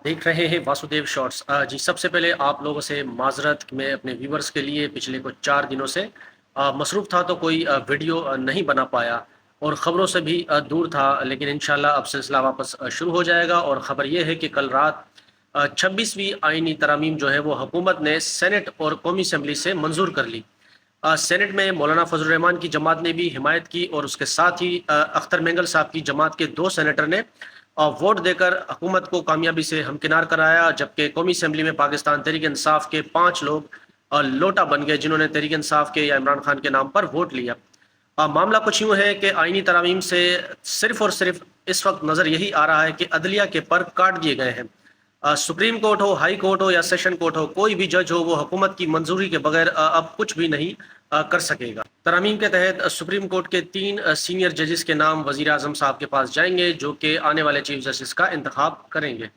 देख रहे हैं वासुदेव शॉर्ट्स। जी, सबसे पहले आप लोगों से माज़रत कि मैं अपने व्यूअर्स के लिए पिछले कुछ 4 दिनों से मसरूफ़ था, तो कोई वीडियो नहीं बना पाया और ख़बरों से भी दूर था। लेकिन इंशाल्लाह अब सिलसिला वापस शुरू हो जाएगा और ख़बर ये है कि कल रात 26वीं आईनी तरमीम जो है वो हुकूमत ने सेनेट और कौमी असम्बली से मंज़ूर कर ली। सेनेट में मौलाना फजल रहमान की जमात ने भी हिमायत की और उसके साथ ही अख्तर मेंगल साहब की जमात के 2 सेनेटर ने वोट देकर हुकूमत को कामयाबी से हमकिनार कराया, जबकि कौमी असम्बली में पाकिस्तान तहरीक इंसाफ के 5 लोग लोटा बन गए, जिन्होंने तहरीक इंसाफ के या इमरान खान के नाम पर वोट लिया। मामला कुछ यूँ है कि आईनी तरमीम से सिर्फ और सिर्फ इस वक्त नज़र यही आ रहा है कि अदलिया के पर काट दिए गए हैं। सुप्रीम कोर्ट हो, हाई कोर्ट हो या सेशन कोर्ट हो, कोई भी जज हो वो हुकूमत की मंजूरी के बगैर अब कुछ भी नहीं कर सकेगा। तरमीम के तहत सुप्रीम कोर्ट के 3 सीनियर जजेस के नाम वज़ीर आज़म साहब के पास जाएंगे, जो कि आने वाले चीफ जस्टिस का इंतखाब करेंगे।